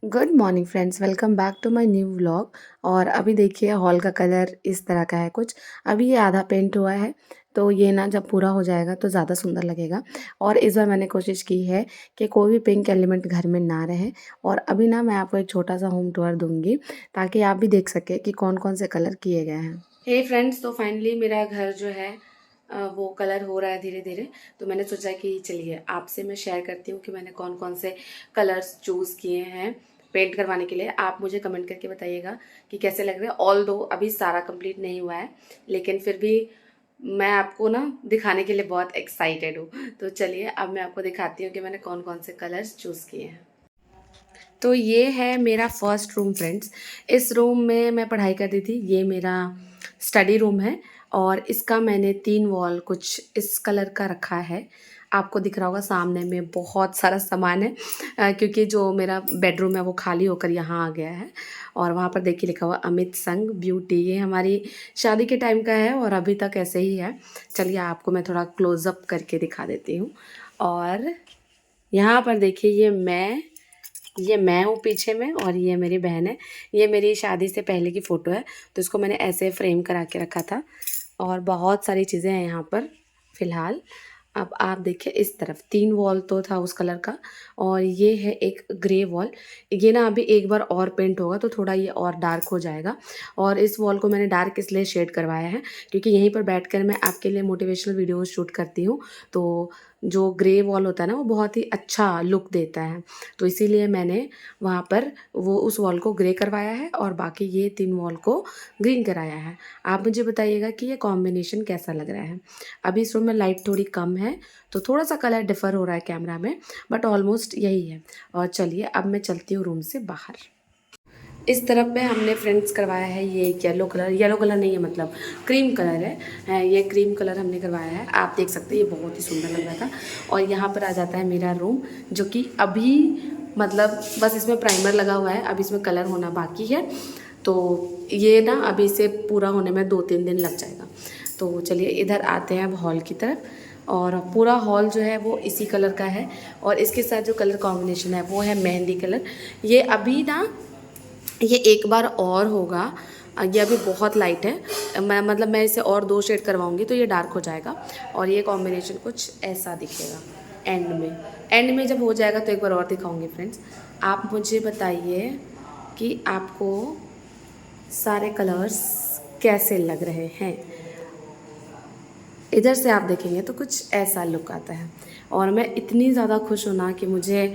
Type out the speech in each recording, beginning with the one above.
Good morning friends, welcome back to my new vlog. और अभी देखिए हॉल का कलर इस तरह का है कुछ। अभी ये आधा पेंट हुआ है, तो ये ना जब पूरा हो जाएगा तो ज़्यादा सुंदर लगेगा। और इस बार मैंने कोशिश की है कि कोई भी पिंक एलिमेंट घर में ना रहे। और अभी ना मैं आपको एक छोटा सा होम टूर दूंगी ताकि आप भी देख सकें कि कौन कौन से कलर किए गए हैं। हे फ्रेंड्स, तो फाइनली मेरा घर जो है वो कलर हो रहा है धीरे धीरे। तो मैंने सोचा कि चलिए आपसे मैं शेयर करती हूँ कि मैंने कौन कौन से कलर्स चूज़ किए हैं पेंट करवाने के लिए। आप मुझे कमेंट करके बताइएगा कि कैसे लग रहे हैं। ऑल दो अभी सारा कंप्लीट नहीं हुआ है, लेकिन फिर भी मैं आपको ना दिखाने के लिए बहुत एक्साइटेड हूँ। तो चलिए अब मैं आपको दिखाती हूँ कि मैंने कौन कौन से कलर्स चूज़ किए हैं। तो ये है मेरा फर्स्ट रूम फ्रेंड्स। इस रूम में मैं पढ़ाई करती थी। ये मेरा स्टडी रूम है और इसका मैंने 3 वॉल कुछ इस कलर का रखा है। आपको दिख रहा होगा सामने में बहुत सारा सामान है, क्योंकि जो मेरा बेडरूम है वो खाली होकर यहाँ आ गया है। और वहाँ पर देखिए लिखा हुआ अमित संग ब्यूटी। ये हमारी शादी के टाइम का है और अभी तक ऐसे ही है। चलिए आपको मैं थोड़ा क्लोज़अप करके दिखा देती हूँ। और यहाँ पर देखिए ये मैं हूँ पीछे में और ये मेरी बहन है। ये मेरी शादी से पहले की फ़ोटो है, तो इसको मैंने ऐसे फ्रेम करा के रखा था। और बहुत सारी चीज़ें हैं यहाँ पर फ़िलहाल। अब आप देखिए इस तरफ 3 वॉल तो था उस कलर का, और ये है एक ग्रे वॉल। ये ना अभी एक बार और पेंट होगा तो थोड़ा ये और डार्क हो जाएगा। और इस वॉल को मैंने डार्क इसलिए शेड करवाया है क्योंकि यहीं पर बैठकर मैं आपके लिए मोटिवेशनल वीडियोज़ शूट करती हूँ। तो जो ग्रे वॉल होता है ना वो बहुत ही अच्छा लुक देता है, तो इसीलिए मैंने वहाँ पर वो उस वॉल को ग्रे करवाया है और बाकी ये 3 वॉल को ग्रीन कराया है। आप मुझे बताइएगा कि ये कॉम्बिनेशन कैसा लग रहा है। अभी इस रूम में लाइट थोड़ी कम है तो थोड़ा सा कलर डिफ़र हो रहा है कैमरा में, बट ऑलमोस्ट यही है। और चलिए अब मैं चलती हूँ रूम से बाहर। इस तरफ में हमने फ्रेंड्स करवाया है ये येलो कलर नहीं है, मतलब क्रीम कलर ये क्रीम कलर हमने करवाया है। आप देख सकते हैं ये बहुत ही सुंदर लग रहा था। और यहाँ पर आ जाता है मेरा रूम, जो कि अभी मतलब बस इसमें प्राइमर लगा हुआ है, अभी इसमें कलर होना बाकी है। तो ये ना अभी इसे पूरा होने में 2-3 दिन लग जाएगा। तो चलिए इधर आते हैं अब हॉल की तरफ। और पूरा हॉल जो है वो इसी कलर का है और इसके साथ जो कलर कॉम्बिनेशन है वो है मेहंदी कलर। ये अभी ना ये एक बार और होगा। ये अभी बहुत लाइट है, मैं इसे और 2 शेड करवाऊंगी तो ये डार्क हो जाएगा। और ये कॉम्बिनेशन कुछ ऐसा दिखेगा एंड में जब हो जाएगा तो एक बार और दिखाऊंगी फ्रेंड्स। आप मुझे बताइए कि आपको सारे कलर्स कैसे लग रहे हैं। इधर से आप देखेंगे तो कुछ ऐसा लुक आता है। और मैं इतनी ज़्यादा खुश हूँ ना कि मुझे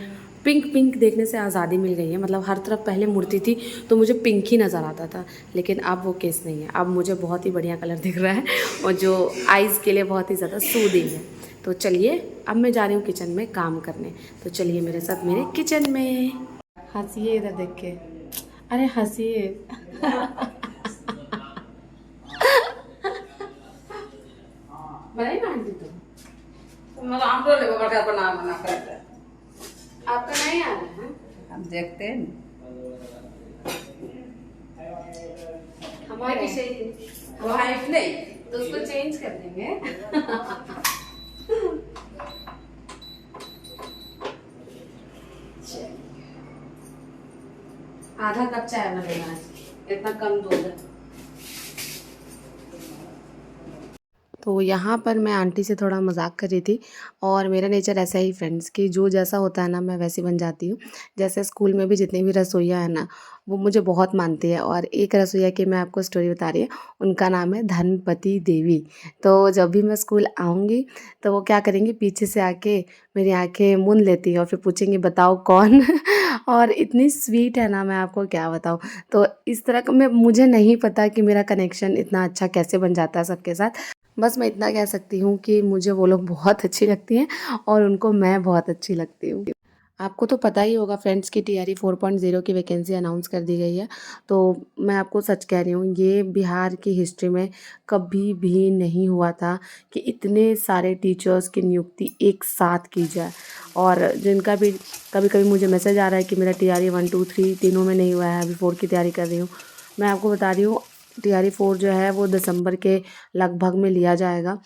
पिंक पिंक देखने से आज़ादी मिल गई है। मतलब हर तरफ पहले मूर्ति थी तो मुझे पिंक ही नज़र आता था, लेकिन अब वो केस नहीं है। अब मुझे बहुत ही बढ़िया कलर दिख रहा है और जो आइज़ के लिए बहुत ही ज़्यादा सूदिंग है। तो चलिए अब मैं जा रही हूँ किचन में काम करने। तो चलिए मेरे साथ मेरे किचन में। हंसिए इधर देख के, अरे हंसिए। बनाई ना आंटी तुम, आपका नहीं आ रहा है। हम देखते हैं। हमारी सही वो हाइट नहीं। तो उसको चेंज कर देंगे। आधा कप चाय बनेगा आज, इतना कम दूध है। तो यहाँ पर मैं आंटी से थोड़ा मजाक कर रही थी। और मेरा नेचर ऐसा ही फ्रेंड्स कि जो जैसा होता है ना मैं वैसी बन जाती हूँ। जैसे स्कूल में भी जितनी भी रसोइयाँ हैं ना वो मुझे बहुत मानती है। और एक रसोइया की मैं आपको स्टोरी बता रही हूँ, उनका नाम है धनपति देवी। तो जब भी मैं स्कूल आऊँगी तो वो क्या करेंगी, पीछे से आके मेरी आंखें मूंद लेती है और फिर पूछेंगी बताओ कौन। और इतनी स्वीट है ना, मैं आपको क्या बताऊँ। तो इस तरह का मैं मुझे नहीं पता कि मेरा कनेक्शन इतना अच्छा कैसे बन जाता है सबके साथ। बस मैं इतना कह सकती हूँ कि मुझे वो लोग बहुत अच्छी लगती हैं और उनको मैं बहुत अच्छी लगती हूँ। आपको तो पता ही होगा फ्रेंड्स की टीआरई 4.0 की वैकेंसी अनाउंस कर दी गई है। तो मैं आपको सच कह रही हूँ, ये बिहार की हिस्ट्री में कभी भी नहीं हुआ था कि इतने सारे टीचर्स की नियुक्ति एक साथ की जाए। और जिनका भी कभी कभी मुझे मैसेज आ रहा है कि मेरा टीआरई 1 2 3 तीनों में नहीं हुआ है, अभी 4 की तैयारी कर रही हूँ। मैं आपको बता रही हूँ टीआरई 4 जो है वो दिसंबर के लगभग में लिया जाएगा।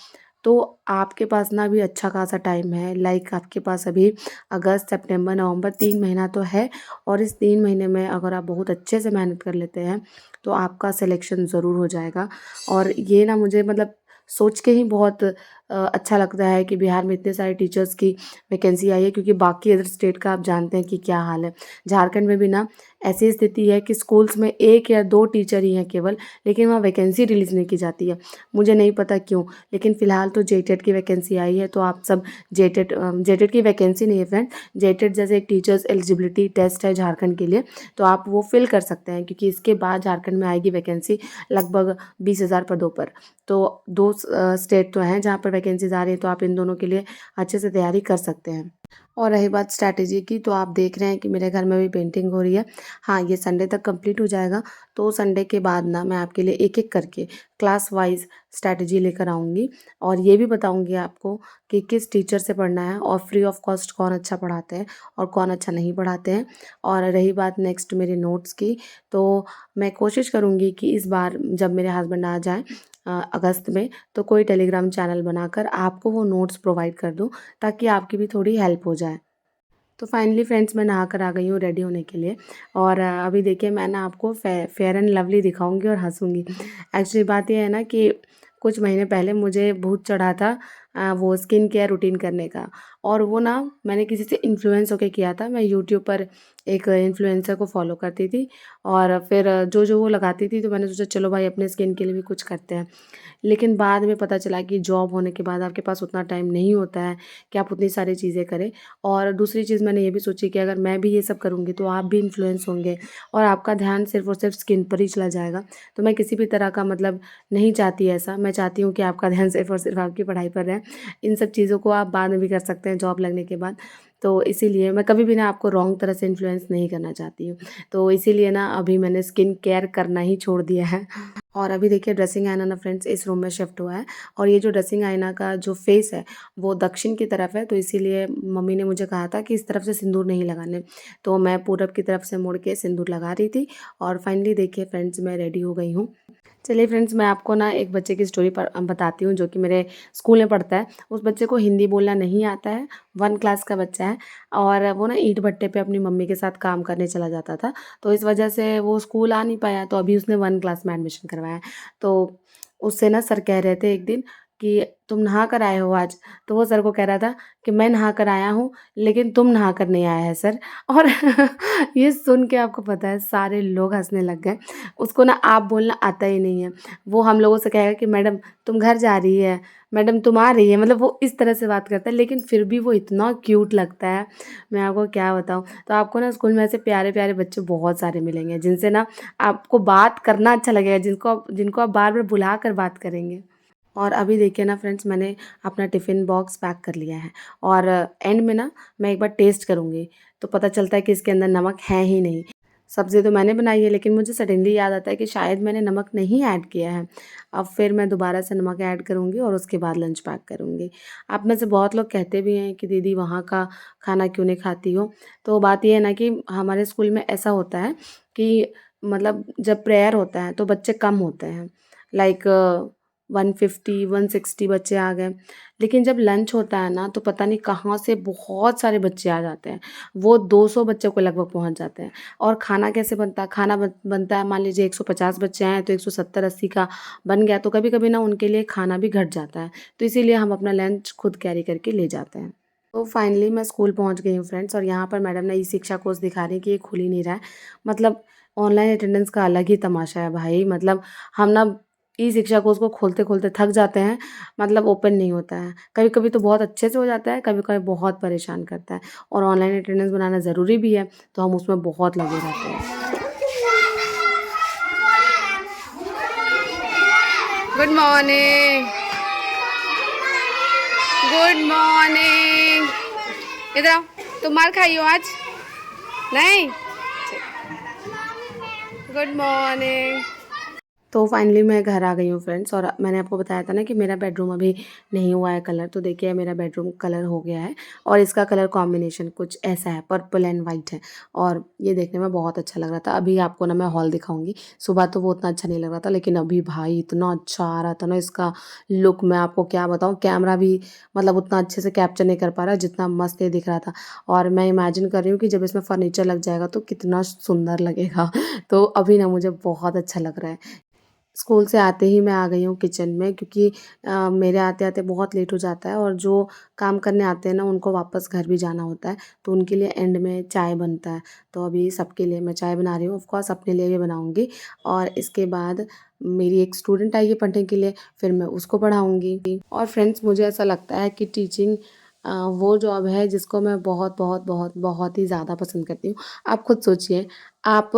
तो आपके पास ना अभी अच्छा खासा टाइम है। लाइक आपके पास अभी अगस्त, सितंबर, नवंबर 3 महीना तो है और इस 3 महीने में अगर आप बहुत अच्छे से मेहनत कर लेते हैं तो आपका सिलेक्शन ज़रूर हो जाएगा। और ये ना मुझे मतलब सोच के ही बहुत अच्छा लगता है कि बिहार में इतने सारे टीचर्स की वैकेंसी आई है, क्योंकि बाकी अदर स्टेट का आप जानते हैं कि क्या हाल है। झारखंड में भी ना ऐसी स्थिति है कि स्कूल्स में 1 या 2 टीचर ही हैं केवल, लेकिन वहाँ वैकेंसी रिलीज़ नहीं की जाती है। मुझे नहीं पता क्यों, लेकिन फ़िलहाल तो जेटेट की वैकेंसी आई है, तो आप सब जेटेट की वैकेंसी नहीं है फ्रेंड, जेटेट जैसे एक टीचर्स एलिजिबिलिटी टेस्ट है झारखंड के लिए, तो आप वो फिल कर सकते हैं, क्योंकि इसके बाद झारखंड में आएगी वैकेंसी लगभग 20,000 पदों पर। तो 2 स्टेट तो हैं जहाँ पर वैकेंसीज़ आ रही है, तो आप इन दोनों के लिए अच्छे से तैयारी कर सकते हैं। और रही बात स्ट्रैटेजी की, तो आप देख रहे हैं कि मेरे घर में भी पेंटिंग हो रही है। हाँ, ये संडे तक कंप्लीट हो जाएगा, तो संडे के बाद ना मैं आपके लिए एक-एक करके क्लास वाइज़ स्ट्रैटेजी लेकर आऊँगी और ये भी बताऊँगी आपको कि किस टीचर से पढ़ना है और फ्री ऑफ कॉस्ट कौन अच्छा पढ़ाते हैं और कौन अच्छा नहीं पढ़ाते हैं। और रही बात नेक्स्ट मेरे नोट्स की, तो मैं कोशिश करूँगी कि इस बार जब मेरे हस्बैंड आ जाएँ अगस्त में, तो कोई टेलीग्राम चैनल बनाकर आपको वो नोट्स प्रोवाइड कर दूँ, ताकि आपकी भी थोड़ी हेल्प हो जाए। तो फाइनली फ्रेंड्स मैं नहा कर आ गई हूँ रेडी होने के लिए और अभी देखिए मैं ना आपको फेयर एंड लवली दिखाऊंगी और हंसूंगी। एक्चुअली बात ये है ना कि कुछ महीने पहले मुझे भूत चढ़ा था वो स्किन केयर रूटीन करने का, और वो ना मैंने किसी से इन्फ्लुएंस होके किया था। मैं यूट्यूब पर एक इन्फ्लुएंसर को फॉलो करती थी और फिर जो जो वो लगाती थी, तो मैंने सोचा चलो भाई अपने स्किन के लिए भी कुछ करते हैं। लेकिन बाद में पता चला कि जॉब होने के बाद आपके पास उतना टाइम नहीं होता है कि आप उतनी सारी चीज़ें करें। और दूसरी चीज़ मैंने ये भी सोची कि अगर मैं भी ये सब करूँगी तो आप भी इन्फ्लुएंस होंगे और आपका ध्यान सिर्फ़ और सिर्फ स्किन पर ही चला जाएगा। तो मैं किसी भी तरह का मतलब नहीं चाहती ऐसा। मैं चाहती हूँ कि आपका ध्यान सिर्फ़ और सिर्फ आपकी पढ़ाई पर रहे। इन सब चीज़ों को आप बाद में भी कर सकते हैं जॉब लगने के बाद। तो इसीलिए मैं कभी भी ना आपको रॉन्ग तरह से इन्फ्लुएंस नहीं करना चाहती हूँ। तो इसीलिए ना अभी मैंने स्किन केयर करना ही छोड़ दिया है। और अभी देखिए ड्रेसिंग आईना ना फ्रेंड्स इस रूम में शिफ्ट हुआ है, और ये जो ड्रेसिंग आईना का जो फेस है वो दक्षिण की तरफ है, तो इसीलिए मम्मी ने मुझे कहा था कि इस तरफ से सिंदूर नहीं लगाने। तो मैं पूरब की तरफ से मुड़ के सिंदूर लगा रही थी और फाइनली देखिए फ्रेंड्स मैं रेडी हो गई हूँ। चलिए फ्रेंड्स मैं आपको ना एक बच्चे की स्टोरी बताती हूँ जो कि मेरे स्कूल में पढ़ता है। उस बच्चे को हिंदी बोलना नहीं आता है, 1 क्लास का बच्चा है, और वो ना ईंट भट्टे पे अपनी मम्मी के साथ काम करने चला जाता था। तो इस वजह से वो स्कूल आ नहीं पाया, तो अभी उसने 1 क्लास में एडमिशन करवाया है। तो उससे ना सर कह रहे थे एक दिन कि तुम नहा कर आए हो आज? तो वो सर को कह रहा था कि मैं नहा कर आया हूँ, लेकिन तुम नहा कर नहीं आए हैं सर। और ये सुन के आपको पता है सारे लोग हँसने लग गए। उसको ना आप बोलना आता ही नहीं है। वो हम लोगों से कहेगा कि मैडम तुम घर जा रही है, मैडम तुम आ रही है, मतलब वो इस तरह से बात करता है, लेकिन फिर भी वो इतना क्यूट लगता है, मैं आपको क्या बताऊँ। तो आपको ना स्कूल में ऐसे प्यारे-प्यारे बच्चे बहुत सारे मिलेंगे, जिनसे ना आपको बात करना अच्छा लगेगा, जिनको आप बार-बार बुला कर बात करेंगे। और अभी देखिए ना फ्रेंड्स मैंने अपना टिफ़िन बॉक्स पैक कर लिया है और एंड में ना मैं एक बार टेस्ट करूँगी, तो पता चलता है कि इसके अंदर नमक है ही नहीं। सब्ज़ी तो मैंने बनाई है, लेकिन मुझे सडनली याद आता है कि शायद मैंने नमक नहीं ऐड किया है। अब फिर मैं दोबारा से नमक ऐड करूँगी और उसके बाद लंच पैक करूँगी। आप में से बहुत लोग कहते भी हैं कि दीदी वहाँ का खाना क्यों नहीं खाती हो? तो बात ये है ना कि हमारे स्कूल में ऐसा होता है कि मतलब जब प्रेयर होता है तो बच्चे कम होते हैं। लाइक 150 160 बच्चे आ गए। लेकिन जब लंच होता है ना तो पता नहीं कहाँ से बहुत सारे बच्चे आ जाते हैं। वो 200 बच्चों को लगभग पहुँच जाते हैं। और खाना कैसे बनता है? खाना बनता है, मान लीजिए 150 बच्चे आए तो 170-80 का बन गया, तो कभी-कभी ना उनके लिए खाना भी घट जाता है। तो इसीलिए हम अपना लंच खुद कैरी करके ले जाते हैं। तो फाइनली मैं स्कूल पहुँच गई हूँ फ्रेंड्स, और यहाँ पर मैडम ने ई-शिक्षा कोर्स दिखा रही हैं कि ये खुल ही नहीं रहा है। मतलब ऑनलाइन अटेंडेंस का अलग ही तमाशा है भाई। मतलब हम ना ई-शिक्षा कोर्स को खोलते-खोलते थक जाते हैं, मतलब ओपन नहीं होता है। कभी-कभी तो बहुत अच्छे से हो जाता है, कभी-कभी बहुत परेशान करता है, और ऑनलाइन अटेंडेंस बनाना ज़रूरी भी है, तो हम उसमें बहुत लगे रहते हैं। Good morning, good morning. इधर आओ, तुम मार खाई हो आज? नहीं? Good morning. तो फाइनली मैं घर आ गई हूँ फ्रेंड्स, और मैंने आपको बताया था ना कि मेरा बेडरूम अभी नहीं हुआ है कलर। तो देखिए मेरा बेडरूम कलर हो गया है, और इसका कलर कॉम्बिनेशन कुछ ऐसा है, पर्पल एंड वाइट है, और ये देखने में बहुत अच्छा लग रहा था। अभी आपको ना मैं हॉल दिखाऊंगी। सुबह तो वो उतना अच्छा नहीं लग रहा था, लेकिन अभी भाई इतना अच्छा आ रहा था ना इसका लुक, मैं आपको क्या बताऊँ। कैमरा भी मतलब उतना अच्छे से कैप्चर नहीं कर पा रहा जितना मस्त ये दिख रहा था। और मैं इमेजिन कर रही हूँ कि जब इसमें फर्नीचर लग जाएगा तो कितना सुंदर लगेगा। तो अभी ना मुझे बहुत अच्छा लग रहा है। स्कूल से आते ही मैं आ गई हूँ किचन में, क्योंकि मेरे आते-आते बहुत लेट हो जाता है, और जो काम करने आते हैं ना उनको वापस घर भी जाना होता है, तो उनके लिए एंड में चाय बनता है। तो अभी सबके लिए मैं चाय बना रही हूँ, ऑफ़ कोर्स अपने लिए भी बनाऊँगी, और इसके बाद मेरी एक स्टूडेंट आई है पढ़ने के लिए, फिर मैं उसको पढ़ाऊँगी। और फ्रेंड्स मुझे ऐसा लगता है कि टीचिंग वो जॉब है जिसको मैं बहुत, बहुत, बहुत, बहुत ही ज़्यादा पसंद करती हूँ। आप खुद सोचिए, आप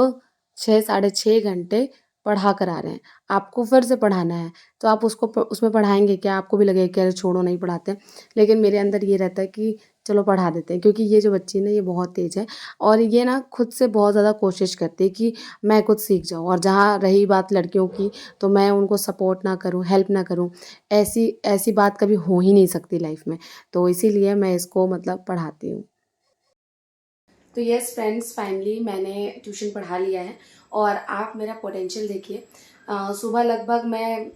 6 साढ़े 6 घंटे पढ़ा कर आ रहे हैं, आपको फिर से पढ़ाना है, तो आप उसको उसमें पढ़ाएँगे क्या? आपको भी लगेगा कि अरे छोड़ो नहीं पढ़ाते हैं। लेकिन मेरे अंदर ये रहता है कि चलो पढ़ा देते हैं, क्योंकि ये जो बच्ची है ना ये बहुत तेज़ है, और ये ना खुद से बहुत ज़्यादा कोशिश करती है कि मैं कुछ सीख जाऊँ। और जहाँ रही बात लड़कियों की, तो मैं उनको सपोर्ट ना करूँ, हेल्प ना करूँ, ऐसी ऐसी बात कभी हो ही नहीं सकती लाइफ़ में। तो इसीलिए मैं इसको मतलब पढ़ाती हूँ। तो यस फ्रेंड्स, फाइनली मैंने ट्यूशन पढ़ा लिया है, और आप मेरा पोटेंशियल देखिए। सुबह लगभग मैं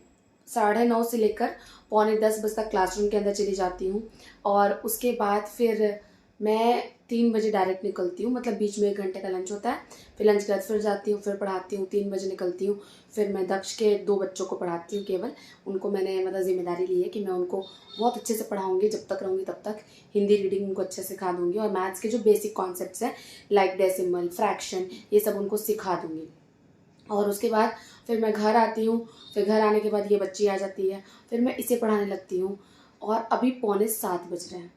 9:30 से लेकर पौने 10 बजे तक क्लासरूम के अंदर चली जाती हूँ, और उसके बाद फिर मैं 3 बजे डायरेक्ट निकलती हूँ, मतलब बीच में 1 घंटे का लंच होता है। फिर लंच के बाद फिर जाती हूँ, फिर पढ़ाती हूँ, 3 बजे निकलती हूँ। फिर मैं दक्ष के 2 बच्चों को पढ़ाती हूँ केवल। उनको मैंने मतलब ज़िम्मेदारी ली है कि मैं उनको बहुत अच्छे से पढ़ाऊँगी, जब तक रहूँगी तब तक। हिंदी रीडिंग उनको अच्छे से सिखा दूँगी, और मैथ्स के जो बेसिक कॉन्सेप्ट्स हैं लाइक डेसिमल, फ्रैक्शन, ये सब उनको सिखा दूँगी। और उसके बाद फिर मैं घर आती हूँ, फिर घर आने के बाद ये बच्ची आ जाती है, फिर मैं इसे पढ़ाने लगती हूँ, और अभी पौने 7 बज रहे हैं।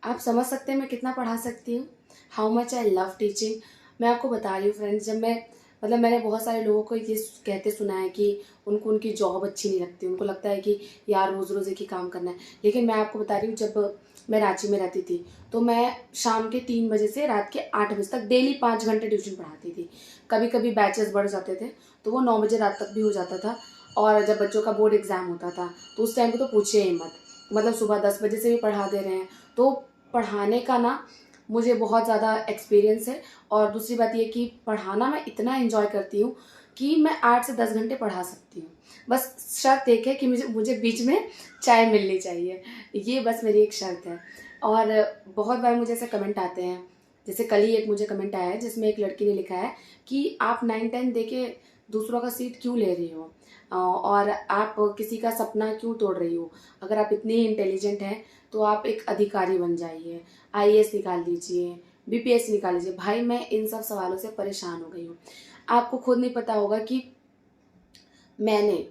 आप समझ सकते हैं मैं कितना पढ़ा सकती हूँ, how much I love teaching. मैं आपको बता रही हूँ फ्रेंड्स, जब मैं मतलब मैंने बहुत सारे लोगों को ये कहते सुना है कि उनको उनकी जॉब अच्छी नहीं लगती, उनको लगता है कि यार रोज़ रोज़ एक ही काम करना है। लेकिन मैं आपको बता रही हूँ, जब मैं रांची में रहती थी तो मैं शाम के 3 बजे से रात के 8 बजे तक डेली 5 घंटे ट्यूशन पढ़ाती थी। कभी कभी बैचेस बढ़ जाते थे तो वो 9 बजे रात तक भी हो जाता था। और जब बच्चों का बोर्ड एग्ज़ाम होता था तो उस टाइम पे तो पूछिए ही मत, मतलब सुबह 10 बजे से भी पढ़ा दे रहे हैं। तो पढ़ाने का ना मुझे बहुत ज़्यादा एक्सपीरियंस है, और दूसरी बात ये कि पढ़ाना मैं इतना एंजॉय करती हूँ कि मैं 8 से 10 घंटे पढ़ा सकती हूँ। बस शर्त एक है कि मुझे मुझे बीच में चाय मिलनी चाहिए, ये बस मेरी एक शर्त है। और बहुत बार मुझे ऐसे कमेंट आते हैं, जैसे कल ही एक मुझे कमेंट आया है जिसमें एक लड़की ने लिखा है कि आप 9-10 दे के दूसरों का सीट क्यों ले रही हो, और आप किसी का सपना क्यों तोड़ रही हो। अगर आप इतनी इंटेलिजेंट हैं तो आप एक अधिकारी बन जाइए, आईएएस निकाल लीजिए, बीपीएससी निकाल लीजिए। भाई मैं इन सब सवालों से परेशान हो गई हूँ। आपको खुद नहीं पता होगा कि मैंने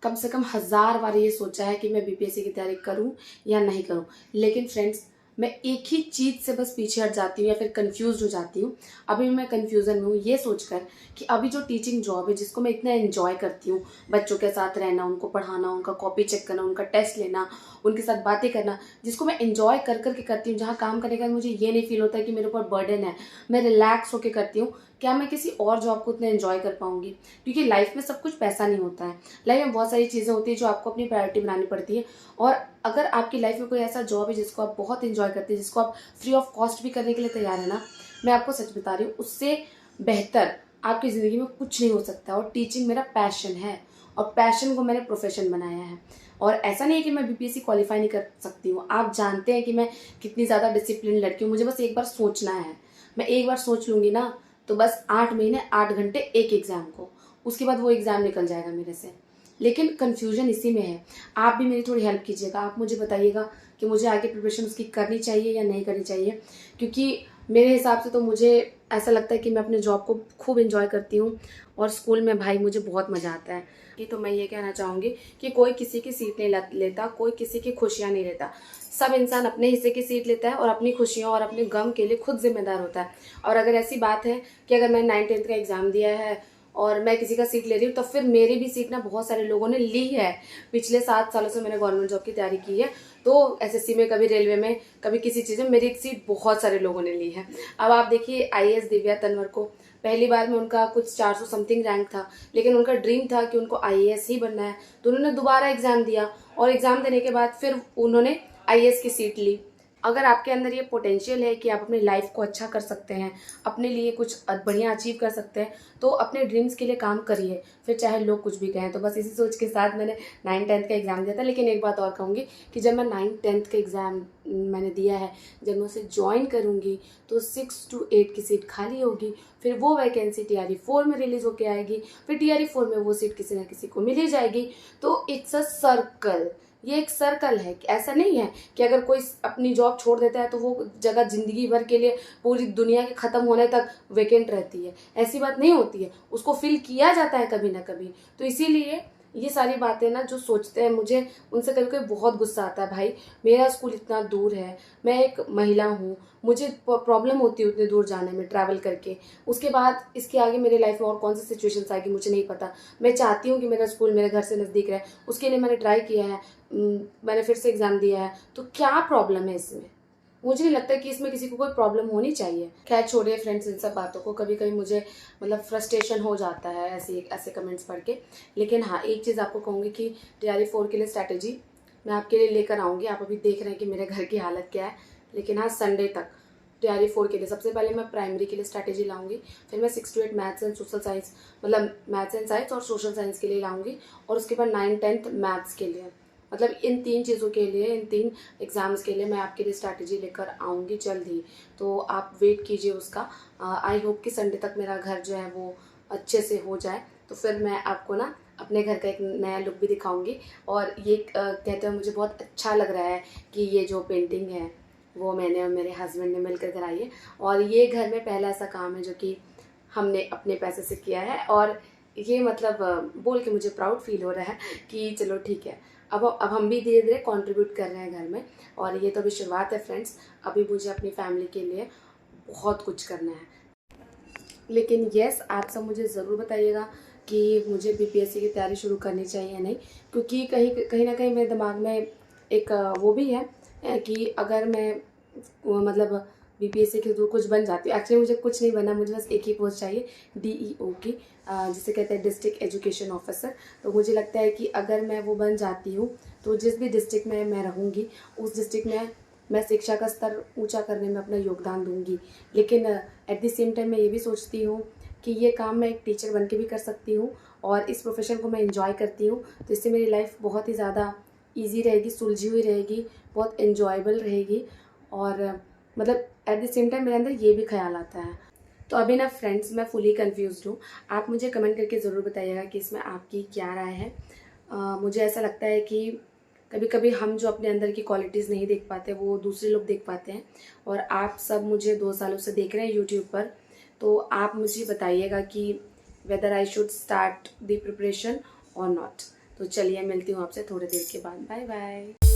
कम से कम 1000 बार ये सोचा है कि मैं बीपीएससी की तैयारी करूं या नहीं करूं, लेकिन फ्रेंड्स मैं एक ही चीज़ से बस पीछे हट जाती हूँ या फिर कंफ्यूज हो जाती हूँ। अभी मैं कंफ्यूजन में हूँ ये सोचकर कि अभी जो टीचिंग जॉब है जिसको मैं इतना एंजॉय करती हूँ, बच्चों के साथ रहना, उनको पढ़ाना, उनका कॉपी चेक करना, उनका टेस्ट लेना, उनके साथ बातें करना, जिसको मैं एंजॉय कर करके करती हूँ, जहाँ काम करने का मुझे ये नहीं फील होता है कि मेरे ऊपर बर्डन है, मैं रिलैक्स होकर करती हूँ, क्या मैं किसी और जॉब को उतना एंजॉय कर पाऊंगी? क्योंकि लाइफ में सब कुछ पैसा नहीं होता है। लाइफ में बहुत सारी चीज़ें होती है जो आपको अपनी प्रायोरिटी बनानी पड़ती है। और अगर आपकी लाइफ में कोई ऐसा जॉब है जिसको आप बहुत इंजॉय करते हैं, जिसको आप फ्री ऑफ कॉस्ट भी करने के लिए तैयार है ना, मैं आपको सच बता रही हूँ, उससे बेहतर आपकी ज़िंदगी में कुछ नहीं हो सकता। और टीचिंग मेरा पैशन है, और पैशन को मैंने प्रोफेशन बनाया है। और ऐसा नहीं है कि मैं बीपीएससी क्वालिफाई नहीं कर सकती हूँ। आप जानते हैं कि मैं कितनी ज़्यादा डिसिप्लिन लड़की हूँ, मुझे बस एक बार सोचना है। मैं एक बार सोच लूँगी ना, तो बस 8 महीने 8 घंटे एक एग्ज़ाम को, उसके बाद वो एग्ज़ाम निकल जाएगा मेरे से। लेकिन कन्फ्यूजन इसी में है। आप भी मेरी थोड़ी हेल्प कीजिएगा, आप मुझे बताइएगा कि मुझे आगे प्रिपरेशन उसकी करनी चाहिए या नहीं करनी चाहिए। क्योंकि मेरे हिसाब से तो मुझे ऐसा लगता है कि मैं अपने जॉब को खूब इंजॉय करती हूँ, और स्कूल में भाई मुझे बहुत मज़ा आता है। कि तो मैं ये कहना चाहूँगी कि कोई किसी की सीट नहीं लेता, कोई किसी की खुशियाँ नहीं लेता। सब इंसान अपने हिस्से की सीट लेता है और अपनी खुशियों और अपने गम के लिए खुद जिम्मेदार होता है। और अगर ऐसी बात है कि अगर मैंने 9th 10th का एग्ज़ाम दिया है और मैं किसी का सीट ले रही हूँ, तो फिर मेरी भी सीट ना बहुत सारे लोगों ने ली है। पिछले 7 सालों से मैंने गवर्नमेंट जॉब की तैयारी की है, तो एसएससी में, कभी रेलवे में, कभी किसी चीज़ में, मेरी सीट बहुत सारे लोगों ने ली है। अब आप देखिए आईएएस दिव्या तन्वर को पहली बार में उनका कुछ 400 समथिंग रैंक था, लेकिन उनका ड्रीम था कि उनको आईएएस ही बनना है, तो उन्होंने दोबारा एग्जाम दिया और एग्जाम देने के बाद फिर उन्होंने आईएएस की सीट ली। अगर आपके अंदर ये पोटेंशियल है कि आप अपनी लाइफ को अच्छा कर सकते हैं, अपने लिए कुछ बढ़िया अचीव कर सकते हैं, तो अपने ड्रीम्स के लिए काम करिए, फिर चाहे लोग कुछ भी कहें। तो बस इसी सोच के साथ मैंने 9th-10th का एग्ज़ाम दिया था। लेकिन एक बात और कहूँगी कि जब मैं 9th-10th का एग्ज़ाम मैंने दिया है, जब मैं उसे ज्वाइन करूँगी तो 6 to 8 की सीट खाली होगी, फिर वो वैकेंसी TRE 4 में रिलीज़ होके आएगी, फिर TRE 4 में वो सीट किसी न किसी को मिल ही जाएगी। तो इट्स अ सर्कल, ये एक सर्कल है। ऐसा नहीं है कि अगर कोई अपनी जॉब छोड़ देता है तो वो जगह जिंदगी भर के लिए, पूरी दुनिया के ख़त्म होने तक वेकेंट रहती है। ऐसी बात नहीं होती है, उसको फिल किया जाता है कभी ना कभी। तो इसीलिए ये सारी बातें ना जो सोचते हैं, मुझे उनसे कभी कभी बहुत गुस्सा आता है। भाई मेरा स्कूल इतना दूर है, मैं एक महिला हूँ, मुझे प्रॉब्लम होती है उतने दूर जाने में ट्रैवल करके। उसके बाद इसके आगे मेरे लाइफ में और कौन सी सिचुएशंस आएगी मुझे नहीं पता। मैं चाहती हूँ कि मेरा स्कूल मेरे घर से नज़दीक रहे, उसके लिए मैंने ट्राई किया है, मैंने फिर से एग्ज़ाम दिया है। तो क्या प्रॉब्लम है इसमें? मुझे नहीं लगता कि इसमें किसी को कोई प्रॉब्लम होनी चाहिए। खैर छोड़िए फ्रेंड्स इन सब बातों को। कभी कभी मुझे मतलब फ्रस्ट्रेशन हो जाता है ऐसे कमेंट्स पढ़ के। लेकिन हाँ, एक चीज़ आपको कहूँगी कि TRE 4 के लिए स्ट्रैटेजी मैं आपके लिए लेकर आऊँगी। आप अभी देख रहे हैं कि मेरे घर की हालत क्या है, लेकिन हाँ संडे तक TRE 4 के लिए सबसे पहले मैं प्राइमरी के लिए स्ट्रैटेजी लाऊंगी, फिर मैं 6 to 8 maths and social science, मतलब मैथ्स एंड साइंस और सोशल साइंस के लिए लाऊंगी, और उसके बाद 9th-10th मैथ्स के लिए। मतलब इन 3 चीज़ों के लिए, इन 3 एग्ज़ाम्स के लिए मैं आपके लिए स्ट्रैटेजी लेकर आऊँगी जल्द ही। तो आप वेट कीजिए उसका। आई होप कि संडे तक मेरा घर जो है वो अच्छे से हो जाए, तो फिर मैं आपको ना अपने घर का एक नया लुक भी दिखाऊंगी। और ये कहते हुए मुझे बहुत अच्छा लग रहा है कि ये जो पेंटिंग है वो मैंने और मेरे हस्बैंड ने मिलकर कराई है, और ये घर में पहला ऐसा काम है जो कि हमने अपने पैसे से किया है। और ये मतलब बोल के मुझे प्राउड फील हो रहा है कि चलो ठीक है, अब हम भी धीरे धीरे कंट्रीब्यूट कर रहे हैं घर में। और ये तो अभी शुरुआत है फ्रेंड्स, अभी मुझे अपनी फैमिली के लिए बहुत कुछ करना है। लेकिन यस, आप सब मुझे ज़रूर बताइएगा कि मुझे BPSC की तैयारी शुरू करनी चाहिए या नहीं, क्योंकि कहीं ना कहीं मेरे दिमाग में एक वो भी है कि अगर मैं मतलब BPSC के थ्रू कुछ बन जाती हूँ। एक्चुअली मुझे कुछ नहीं बनना, मुझे बस एक ही पोस्ट चाहिए, DEO की, जिसे कहते हैं डिस्ट्रिक्ट एजुकेशन ऑफिसर। तो मुझे लगता है कि अगर मैं वो बन जाती हूँ तो जिस भी डिस्ट्रिक्ट में मैं रहूँगी उस डिस्ट्रिक्ट में मैं शिक्षा का स्तर ऊंचा करने में अपना योगदान दूंगी। लेकिन एट द सेम टाइम मैं ये भी सोचती हूँ कि ये काम मैं एक टीचर बन के भी कर सकती हूँ, और इस प्रोफेशन को मैं एंजॉय करती हूँ, तो इससे मेरी लाइफ बहुत ही ज़्यादा ईजी रहेगी, सुलझी हुई रहेगी, बहुत एन्जॉयबल रहेगी। और मतलब एट द सेम टाइम मेरे अंदर ये भी ख्याल आता है। तो अभी ना फ्रेंड्स मैं फुली कन्फ्यूज़्ड हूँ। आप मुझे कमेंट करके ज़रूर बताइएगा कि इसमें आपकी क्या राय है। मुझे ऐसा लगता है कि कभी कभी हम जो अपने अंदर की क्वालिटीज़ नहीं देख पाते वो दूसरे लोग देख पाते हैं, और आप सब मुझे 2 सालों से देख रहे हैं यूट्यूब पर। तो आप मुझे बताइएगा कि whether I should start the preparation और नॉट। तो चलिए मिलती हूँ आपसे थोड़ी देर के बाद। Bye bye.